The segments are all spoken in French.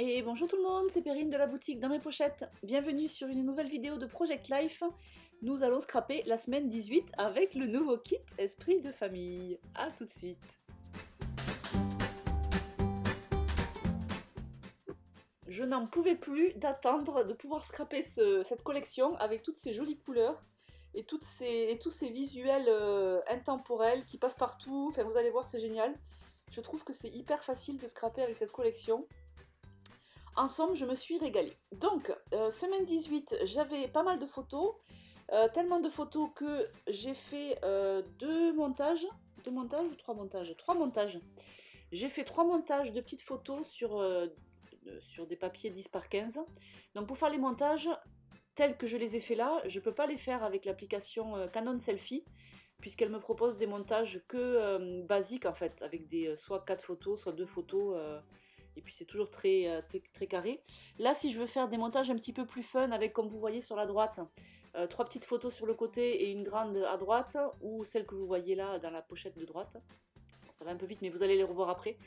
Et bonjour tout le monde, c'est Perrine de la boutique Dans mes pochettes. Bienvenue sur une nouvelle vidéo de Project Life. Nous allons scraper la semaine 18 avec le nouveau kit Esprit de famille. A tout de suite. Je n'en pouvais plus d'attendre de pouvoir scraper cette collection avec toutes ces jolies couleurs et tous ces visuels intemporels qui passent partout. Enfin, vous allez voir, c'est génial. Je trouve que c'est hyper facile de scraper avec cette collection. En somme, je me suis régalée. Donc, semaine 18, j'avais pas mal de photos. Tellement de photos que j'ai fait trois montages. J'ai fait 3 montages de petites photos sur des papiers 10 par 15. Donc pour faire les montages tels que je les ai fait là, je ne peux pas les faire avec l'application Canon Selfie, puisqu'elle me propose des montages que basiques en fait, avec soit 4 photos, soit 2 photos, et puis c'est toujours très carré. Là, si je veux faire des montages un petit peu plus fun, avec, comme vous voyez sur la droite, 3 petites photos sur le côté et une grande à droite, ou celle que vous voyez là dans la pochette de droite. Ça va un peu vite, mais vous allez les revoir après.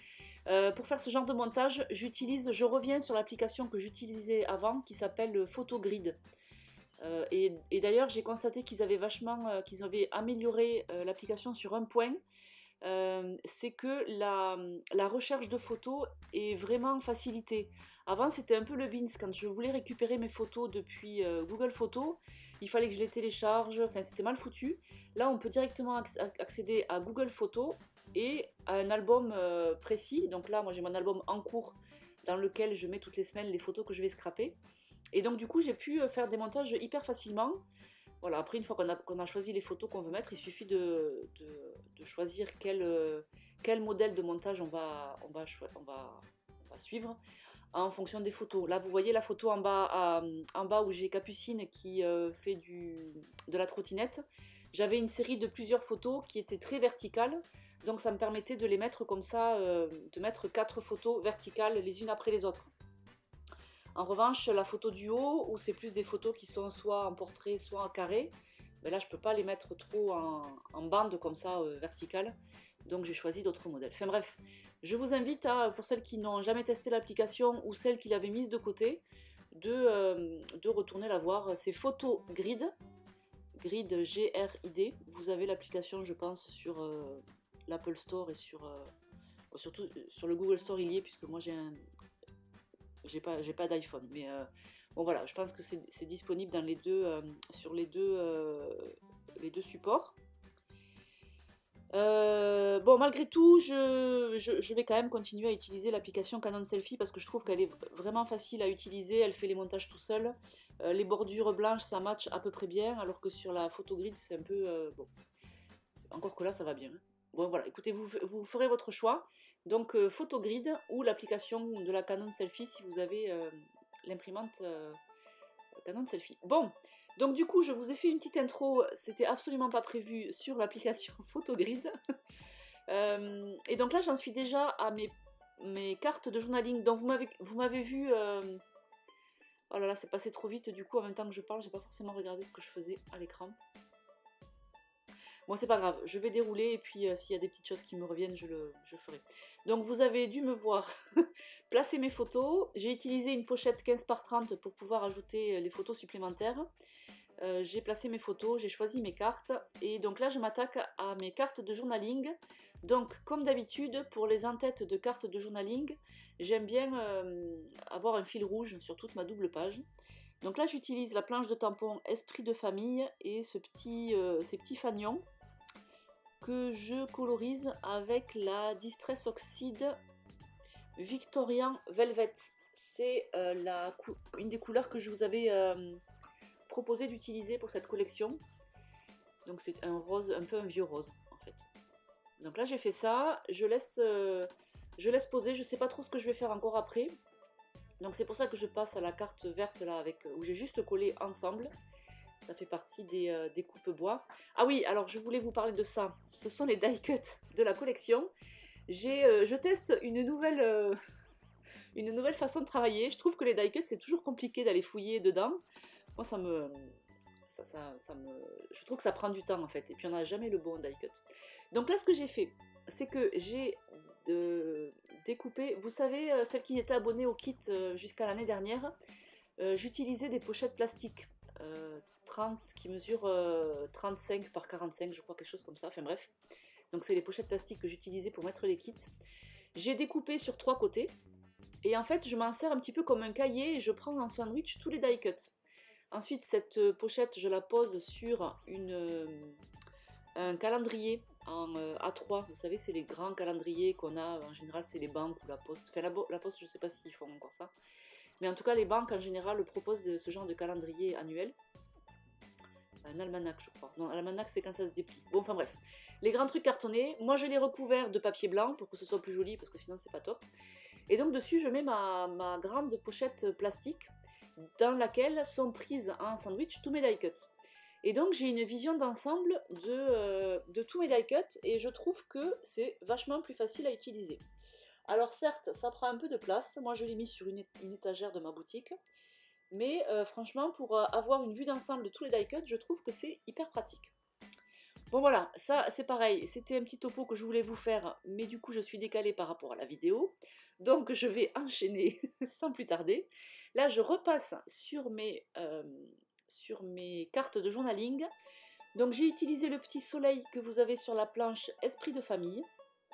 Pour faire ce genre de montage, je reviens sur l'application que j'utilisais avant, qui s'appelle Photogrid. Et d'ailleurs, j'ai constaté qu'ils avaient amélioré l'application sur un point. C'est que la recherche de photos est vraiment facilitée. Avant, c'était un peu le bins. Quand je voulais récupérer mes photos depuis Google Photos, il fallait que je les télécharge, enfin c'était mal foutu. Là, on peut directement accéder à Google Photos et à un album précis. Donc là, moi j'ai mon album en cours dans lequel je mets toutes les semaines les photos que je vais scraper. Et donc du coup, j'ai pu faire des montages hyper facilement. Voilà, après, une fois qu'on a choisi les photos qu'on veut mettre, il suffit de choisir quel modèle de montage on va suivre en fonction des photos. Là, vous voyez la photo en bas où j'ai Capucine qui fait de la trottinette. J'avais une série de plusieurs photos qui étaient très verticales, donc ça me permettait de les mettre comme ça, de mettre 4 photos verticales les unes après les autres. En revanche, la photo du haut, où c'est plus des photos qui sont soit en portrait, soit en carré, ben là je ne peux pas les mettre trop en bande comme ça, verticale. Donc j'ai choisi d'autres modèles. Enfin bref, je vous invite pour celles qui n'ont jamais testé l'application ou celles qui l'avaient mise de côté, de retourner la voir. C'est Photogrid, Grid G-R-I-D. Vous avez l'application, je pense, sur l'Apple Store et surtout sur le Google Store il y est, puisque moi j'ai pas d'iPhone, mais bon voilà, je pense que c'est disponible dans sur les deux supports. Bon, malgré tout, je vais quand même continuer à utiliser l'application Canon Selfie parce que je trouve qu'elle est vraiment facile à utiliser, elle fait les montages tout seul. Les bordures blanches, ça match à peu près bien, alors que sur la Photogrid, c'est un peu... bon, encore que là, ça va bien. Bon voilà, écoutez, vous ferez votre choix. Donc Photogrid ou l'application de la Canon Selfie si vous avez l'imprimante Canon Selfie. Bon, donc du coup je vous ai fait une petite intro, c'était absolument pas prévu sur l'application Photogrid. Et donc là j'en suis déjà à mes cartes de journaling. Donc vous m'avez vu... oh là là, c'est passé trop vite, du coup en même temps que je parle, j'ai pas forcément regardé ce que je faisais à l'écran. Bon, c'est pas grave, je vais dérouler et puis s'il y a des petites choses qui me reviennent, je ferai. Donc vous avez dû me voir placer mes photos. J'ai utilisé une pochette 15 par 30 pour pouvoir ajouter les photos supplémentaires. J'ai placé mes photos, j'ai choisi mes cartes. Et donc là, je m'attaque à mes cartes de journaling. Donc, comme d'habitude, pour les en-têtes de cartes de journaling, j'aime bien avoir un fil rouge sur toute ma double page. Donc là, j'utilise la planche de tampon Esprit de famille et ces petits fanions que je colorise avec la Distress Oxide Victorian Velvet. C'est une des couleurs que je vous avais proposé d'utiliser pour cette collection. Donc c'est un rose, un peu un vieux rose en fait. Donc là j'ai fait ça, je laisse poser, je sais pas trop ce que je vais faire encore après. Donc c'est pour ça que je passe à la carte verte là où j'ai juste collé ensemble. Ça fait partie des coupes bois. Ah oui, alors je voulais vous parler de ça. Ce sont les die cuts de la collection. Je teste une nouvelle façon de travailler. Je trouve que les die cuts, c'est toujours compliqué d'aller fouiller dedans. Moi, je trouve que ça prend du temps en fait. Et puis on n'a jamais le bon die cut. Donc là, ce que j'ai fait, c'est que j'ai découpé. Vous savez, celles qui étaient abonnées au kit jusqu'à l'année dernière, j'utilisais des pochettes plastiques 30 qui mesurent 35 par 45, je crois, quelque chose comme ça. Enfin bref. Donc c'est les pochettes plastiques que j'utilisais pour mettre les kits. J'ai découpé sur 3 côtés. Et en fait, je m'en sers un petit peu comme un cahier et je prends en sandwich tous les die cuts. Ensuite, cette pochette, je la pose sur un calendrier en A3. Vous savez, c'est les grands calendriers qu'on a. En général, c'est les banques ou la poste. Enfin, la poste, je ne sais pas s'ils font encore ça. Mais en tout cas, les banques, en général, proposent ce genre de calendrier annuel. Un almanach, je crois. Non, l'almanach, c'est quand ça se déplie. Bon, enfin bref. Les grands trucs cartonnés, moi, je les recouvert de papier blanc pour que ce soit plus joli, parce que sinon, c'est pas top. Et donc, dessus, je mets ma grande pochette plastique dans laquelle sont prises en sandwich tous mes die cuts. Et donc j'ai une vision d'ensemble de tous mes die cuts et je trouve que c'est vachement plus facile à utiliser. Alors certes, ça prend un peu de place, moi je l'ai mis sur une étagère de ma boutique, mais franchement pour avoir une vue d'ensemble de tous les die cuts, je trouve que c'est hyper pratique. Bon voilà, ça c'est pareil, c'était un petit topo que je voulais vous faire, mais du coup je suis décalée par rapport à la vidéo, donc je vais enchaîner sans plus tarder. Là je repasse sur mes cartes de journaling. Donc j'ai utilisé le petit soleil que vous avez sur la planche Esprit de famille.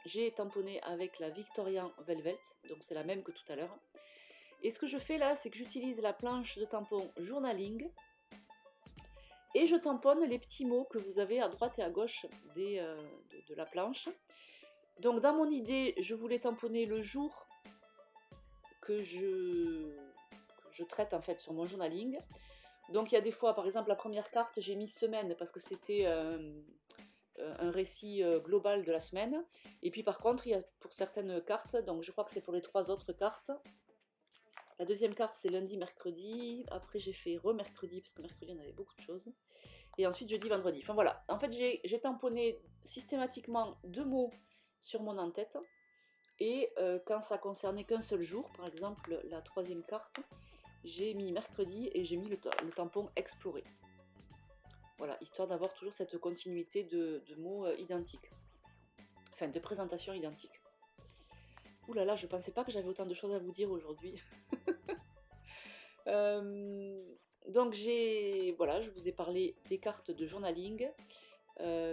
J'ai tamponné avec la Victorian Velvet, donc c'est la même que tout à l'heure. Et ce que je fais là, c'est que j'utilise la planche de tampon journaling et je tamponne les petits mots que vous avez à droite et à gauche de la planche. Donc dans mon idée, je voulais tamponner le jour que je traite en fait sur mon journaling. Donc il y a des fois, par exemple la première carte, j'ai mis semaine parce que c'était un récit global de la semaine. Et puis par contre, il y a pour certaines cartes, donc je crois que c'est pour les 3 autres cartes. La deuxième carte c'est lundi, mercredi. Après j'ai fait re-mercredi parce que mercredi on avait beaucoup de choses. Et ensuite jeudi, vendredi. Enfin voilà, en fait j'ai tamponné systématiquement 2 mots sur mon en-tête. Et quand ça concernait qu'un seul jour, par exemple la 3e carte, j'ai mis mercredi et j'ai mis le tampon explorer. Voilà, histoire d'avoir toujours cette continuité de mots identiques. Enfin, de présentation identique. Ouh là là, je pensais pas que j'avais autant de choses à vous dire aujourd'hui. Donc voilà, je vous ai parlé des cartes de journaling.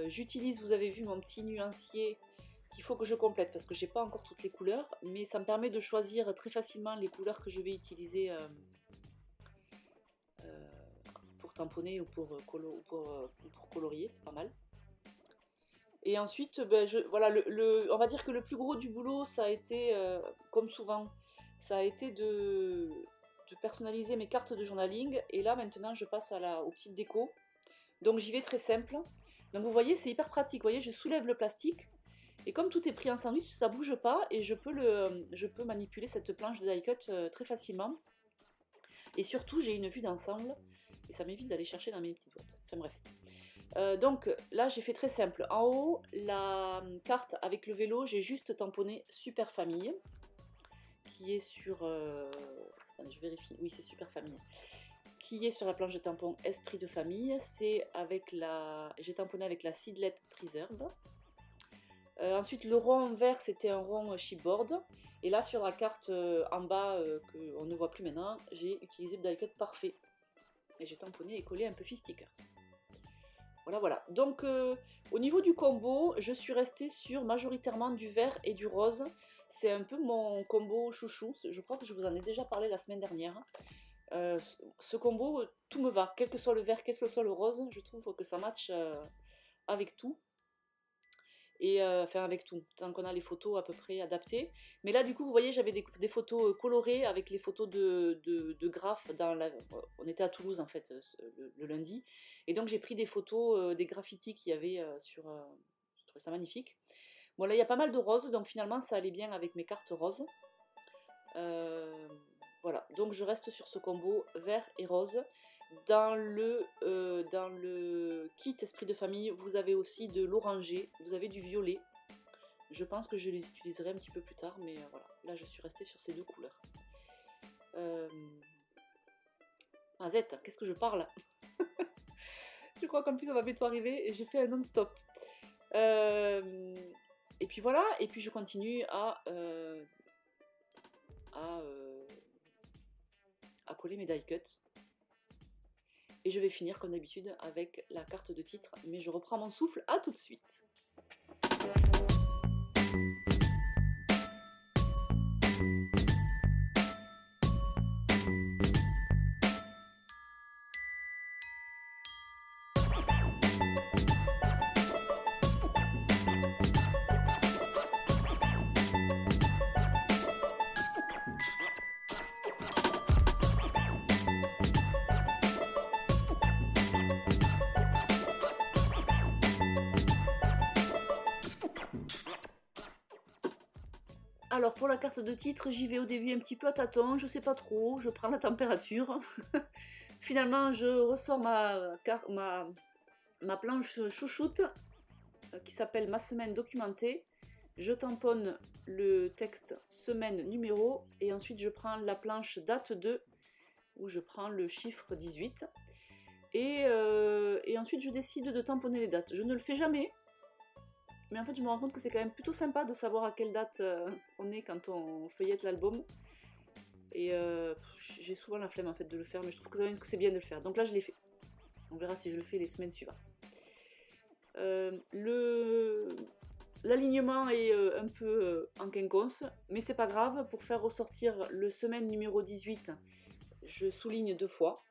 J'utilise, vous avez vu mon petit nuancier qu'il faut que je complète parce que j'ai pas encore toutes les couleurs, mais ça me permet de choisir très facilement les couleurs que je vais utiliser pour tamponner ou pour colorier, c'est pas mal. Et ensuite, ben, voilà, on va dire que le plus gros du boulot, ça a été, comme souvent, ça a été de personnaliser mes cartes de journaling. Et là, maintenant, je passe aux petites décos. Donc, j'y vais très simple. Donc, vous voyez, c'est hyper pratique. Vous voyez, je soulève le plastique. Et comme tout est pris en sandwich, ça ne bouge pas. Et je peux manipuler cette planche de die cut très facilement. Et surtout, j'ai une vue d'ensemble. Et ça m'évite d'aller chercher dans mes petites boîtes. Enfin bref. Donc là j'ai fait très simple. En haut, la carte avec le vélo, j'ai juste tamponné Super Famille, qui est sur... attendez, je vérifie. Oui, c'est Super Famille. Qui est sur la planche de tampon Esprit de Famille. C'est avec j'ai tamponné avec la Seedlet Preserve. Ensuite, le rond vert, c'était un rond chipboard. Et là, sur la carte en bas, qu'on ne voit plus maintenant, j'ai utilisé le die cut parfait. Et j'ai tamponné et collé un peu stickers. Voilà, voilà. Donc, au niveau du combo, je suis restée sur majoritairement du vert et du rose. C'est un peu mon combo chouchou. Je crois que je vous en ai déjà parlé la semaine dernière. Ce combo, tout me va. Quel que soit le vert, quel que soit le rose, je trouve que ça match avec tout. Et enfin avec tout, tant qu'on a les photos à peu près adaptées. Mais là du coup vous voyez j'avais des photos colorées avec les photos de graphes on était à Toulouse en fait le lundi, et donc j'ai pris des photos des graffitis qu'il y avait je trouvais ça magnifique. Bon là il y a pas mal de roses, donc finalement ça allait bien avec mes cartes roses. Voilà, donc je reste sur ce combo vert et rose. Dans le kit Esprit de Famille, vous avez aussi de l'orangé, vous avez du violet. Je pense que je les utiliserai un petit peu plus tard, mais voilà, là je suis restée sur ces 2 couleurs. Ah zette, qu'est-ce que je parle? Je crois qu'en plus ça va bientôt arriver et j'ai fait un non-stop. Et puis voilà, et puis je continue à à coller mes die cuts. Et je vais finir comme d'habitude avec la carte de titre, mais je reprends mon souffle, à tout de suite. Alors pour la carte de titre, j'y vais au début un petit peu à tâtons, je sais pas trop, je prends la température. Finalement, je ressors ma planche chouchoute qui s'appelle Ma semaine documentée. Je tamponne le texte semaine numéro et ensuite je prends la planche date 2 où je prends le chiffre 18. Et ensuite je décide de tamponner les dates. Je ne le fais jamais. Mais en fait, je me rends compte que c'est quand même plutôt sympa de savoir à quelle date on est quand on feuillette l'album. Et j'ai souvent la flemme en fait de le faire, mais je trouve que c'est bien de le faire. Donc là, je l'ai fait. On verra si je le fais les semaines suivantes. L'alignement est un peu en quinconce, mais c'est pas grave. Pour faire ressortir le semaine numéro 18, je souligne 2 fois.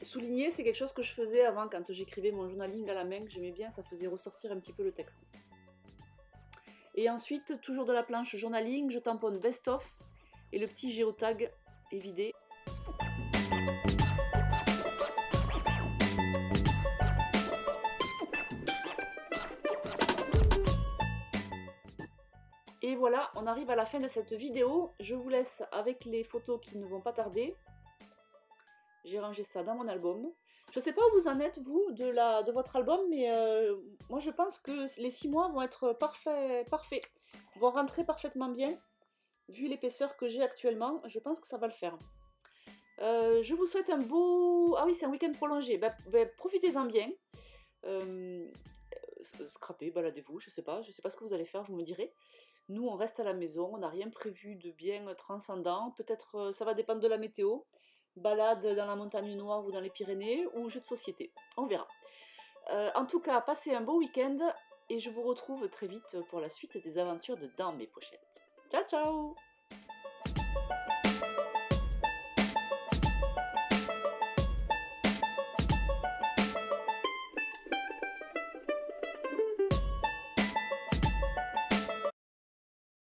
Souligner, c'est quelque chose que je faisais avant quand j'écrivais mon journaling à la main, que j'aimais bien, ça faisait ressortir un petit peu le texte. Et ensuite, toujours de la planche journaling, je tamponne best of et le petit géotag est vidé. Et voilà, on arrive à la fin de cette vidéo. Je vous laisse avec les photos qui ne vont pas tarder. J'ai rangé ça dans mon album. Je ne sais pas où vous en êtes, vous, de votre album, mais moi je pense que les 6 mois vont être parfaits, vont rentrer parfaitement bien. Vu l'épaisseur que j'ai actuellement, je pense que ça va le faire. Je vous souhaite un beau... Ah oui, c'est un week-end prolongé. Profitez-en bien. Scrapez, baladez-vous, je sais pas ce que vous allez faire, vous me direz. Nous, on reste à la maison, on n'a rien prévu de bien transcendant. Peut-être ça va dépendre de la météo. Balade dans la montagne noire ou dans les Pyrénées, ou jeu de société. On verra. En tout cas, passez un beau week-end et je vous retrouve très vite pour la suite des aventures de Dans mes pochettes. Ciao, ciao!